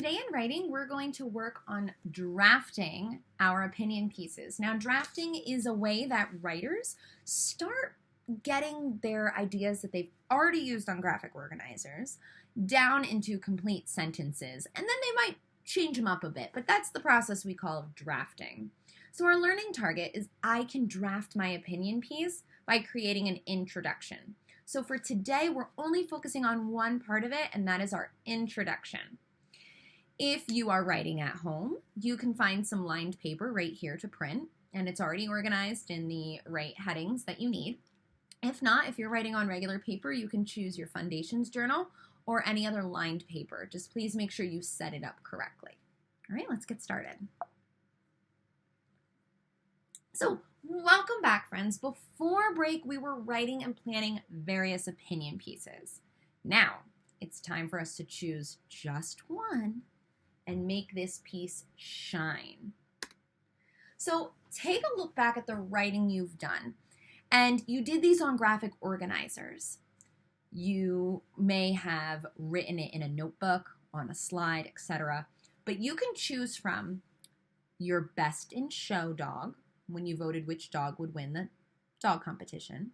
Today in writing, we're going to work on drafting our opinion pieces. Now, drafting is a way that writers start getting their ideas that they've already used on graphic organizers down into complete sentences, and then they might change them up a bit, but that's the process we call drafting. So our learning target is I can draft my opinion piece by creating an introduction. So for today, we're only focusing on one part of it, and that is our introduction. If you are writing at home, you can find some lined paper right here to print, and it's already organized in the right headings that you need. If not, if you're writing on regular paper, you can choose your Foundations journal or any other lined paper. Just please make sure you set it up correctly. All right, let's get started. So, welcome back, friends. Before break, we were writing and planning various opinion pieces. Now, it's time for us to choose just one and make this piece shine. So, take a look back at the writing you've done. And you did these on graphic organizers. You may have written it in a notebook, on a slide, etc. But you can choose from your best in show dog, when you voted which dog would win the dog competition,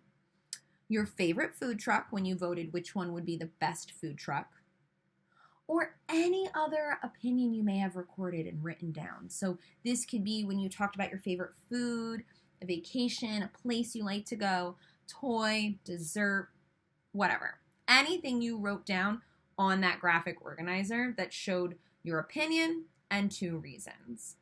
your favorite food truck, when you voted which one would be the best food truck, or any other opinion you may have recorded and written down. So this could be when you talked about your favorite food, a vacation, a place you like to go, toy, dessert, whatever. Anything you wrote down on that graphic organizer that showed your opinion and 2 reasons.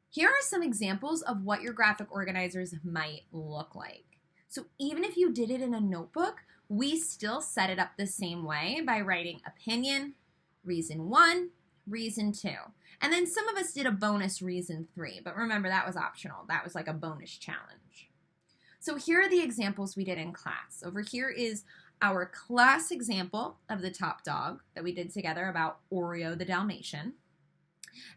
Here are some examples of what your graphic organizers might look like. So even if you did it in a notebook, we still set it up the same way by writing opinion, reason 1, reason 2. And then some of us did a bonus reason 3, but remember that was optional. That was like a bonus challenge. So here are the examples we did in class. Over here is our class example of the top dog that we did together about Oreo the Dalmatian.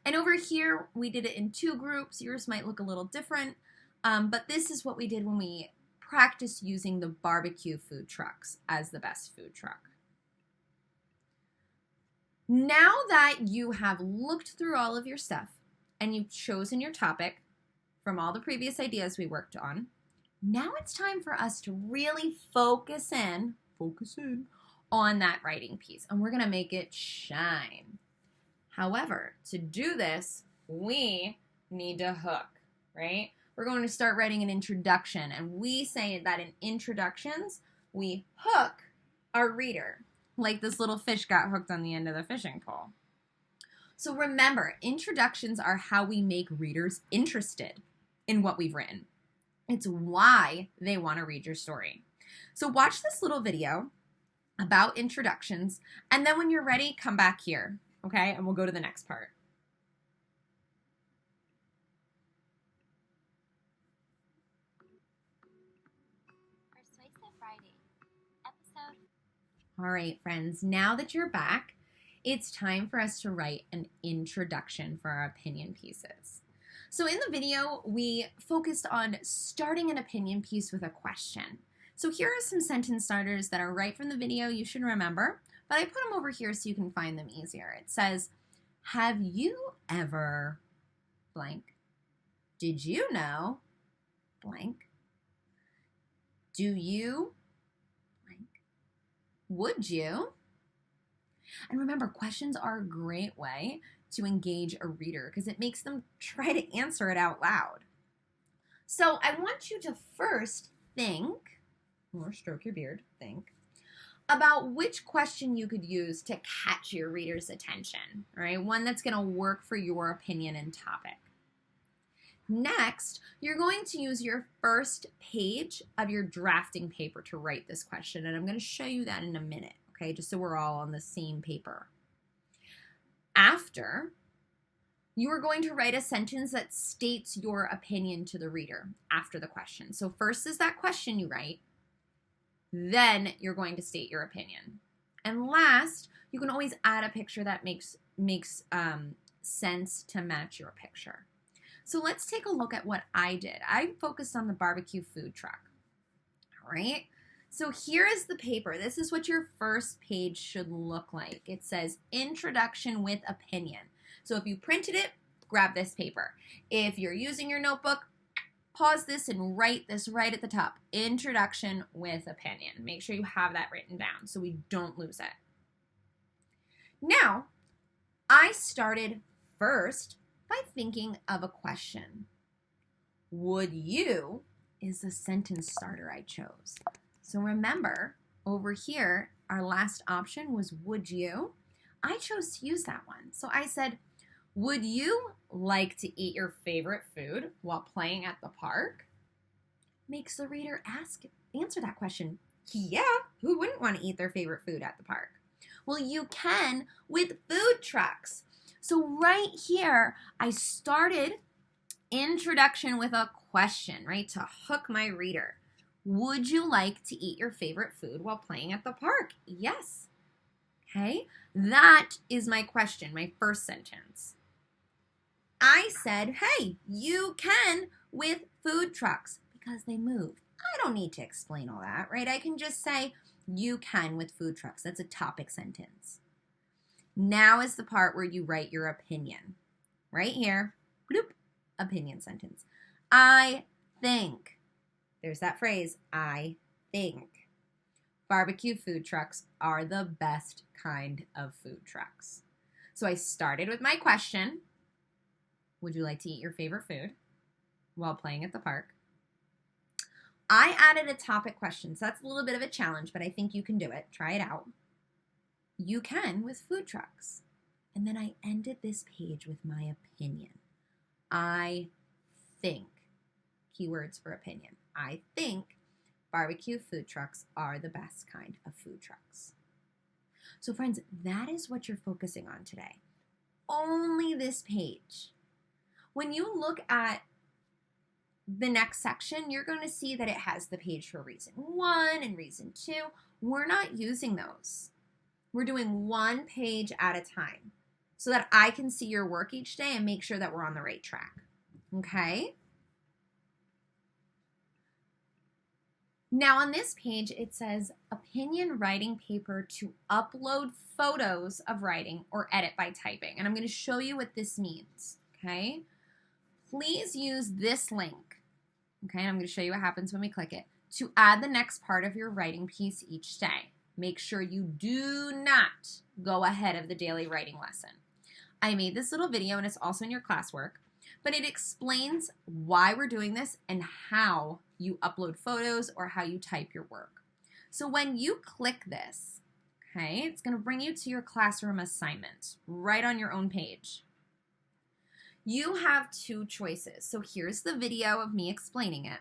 And over here, we did it in 2 groups. Yours might look a little different, but this is what we did when we practiced using the barbecue food trucks as the best food truck. Now that you have looked through all of your stuff and you've chosen your topic from all the previous ideas we worked on, now it's time for us to really focus in on that writing piece, and we're going to make it shine. However, to do this, we need to hook, right? We're going to start writing an introduction, and we say that in introductions, we hook our reader, like this little fish got hooked on the end of the fishing pole. So remember, introductions are how we make readers interested in what we've written. It's why they want to read your story. So watch this little video about introductions, and then when you're ready, come back here. Okay, and we'll go to the next part. Persuasive Writing, episode. All right, friends, now that you're back, it's time for us to write an introduction for our opinion pieces. So in the video, we focused on starting an opinion piece with a question. So here are some sentence starters that are right from the video you should remember, but I put them over here so you can find them easier. It says, have you ever blank? Did you know blank? Do you blank? Would you? And remember, questions are a great way to engage a reader because it makes them try to answer it out loud. So I want you to first think, or stroke your beard, think, about which question you could use to catch your reader's attention, right? One that's going to work for your opinion and topic. Next, you're going to use your first page of your drafting paper to write this question, and I'm going to show you that in a minute, okay, just so we're all on the same paper. After, you are going to write a sentence that states your opinion to the reader after the question. So first is that question you write. Then you're going to state your opinion. And last, you can always add a picture that makes sense to match your picture. So let's take a look at what I did. I focused on the barbecue food truck. All right. So here is the paper. This is what your first page should look like. It says Introduction with Opinion. So if you printed it, grab this paper. If you're using your notebook, pause this and write this right at the top. Introduction with Opinion. Make sure you have that written down so we don't lose it. Now, I started first by thinking of a question. Would you is the sentence starter I chose. So remember, over here, our last option was would you? I chose to use that one. So I said, would you like to eat your favorite food while playing at the park? Makes the reader answer that question. Yeah, who wouldn't want to eat their favorite food at the park? Well, you can with food trucks. So right here, I started introduction with a question, right, to hook my reader. Would you like to eat your favorite food while playing at the park? Yes. Okay, that is my question, my first sentence. I said, hey, you can with food trucks because they move. I don't need to explain all that, right? I can just say, you can with food trucks. That's a topic sentence. Now is the part where you write your opinion. Right here, bloop, opinion sentence. I think, there's that phrase, I think barbecue food trucks are the best kind of food trucks. So I started with my question, would you like to eat your favorite food while playing at the park? I added a topic question, so that's a little bit of a challenge, but I think you can do it. Try it out. You can with food trucks. And then I ended this page with my opinion. I think, keywords for opinion. I think barbecue food trucks are the best kind of food trucks. So friends, that is what you're focusing on today. Only this page. When you look at the next section, you're going to see that it has the page for reason 1 and reason 2. We're not using those. We're doing one page at a time so that I can see your work each day and make sure that we're on the right track. Okay? Now on this page, it says opinion writing paper to upload photos of writing or edit by typing. And I'm going to show you what this means. Okay? Please use this link. Okay, and I'm going to show you what happens when we click it, to add the next part of your writing piece each day. Make sure you do not go ahead of the daily writing lesson. I made this little video and it's also in your classwork, but it explains why we're doing this and how you upload photos or how you type your work. So when you click this, okay, it's going to bring you to your classroom assignment right on your own page. You have two choices. So here's the video of me explaining it.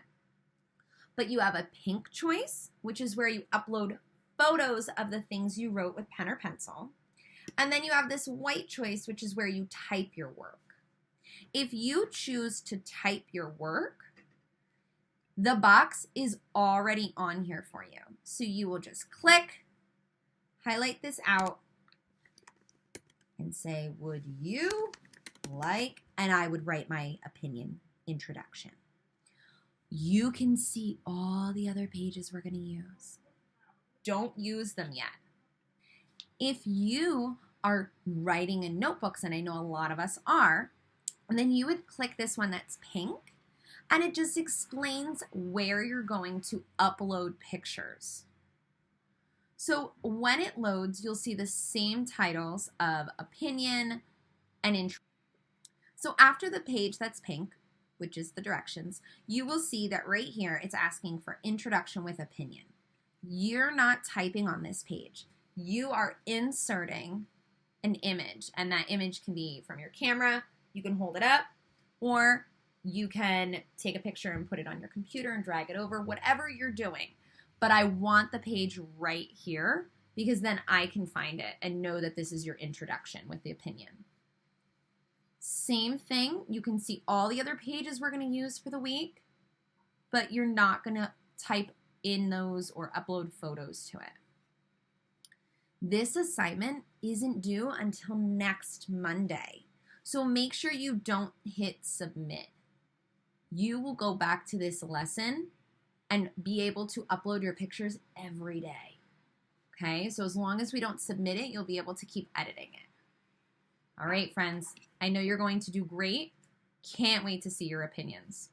But you have a pink choice, which is where you upload photos of the things you wrote with pen or pencil. And then you have this white choice, which is where you type your work. If you choose to type your work, the box is already on here for you. So you will just click, highlight this out, and say, would you like, and I would write my opinion introduction. You can see all the other pages we're going to use. Don't use them yet. If you are writing in notebooks, and I know a lot of us are, and then you would click this one that's pink, and it just explains where you're going to upload pictures. So when it loads, you'll see the same titles of opinion and intro. So after the page that's pink, which is the directions, you will see that right here it's asking for introduction with opinion. You're not typing on this page. You are inserting an image, and that image can be from your camera. You can hold it up, or you can take a picture and put it on your computer and drag it over, whatever you're doing. But I want the page right here because then I can find it and know that this is your introduction with the opinion. Same thing, you can see all the other pages we're going to use for the week, but you're not going to type in those or upload photos to it. This assignment isn't due until next Monday, so make sure you don't hit submit. You will go back to this lesson and be able to upload your pictures every day. Okay, so as long as we don't submit it, you'll be able to keep editing it. All right, friends, I know you're going to do great. Can't wait to see your opinions.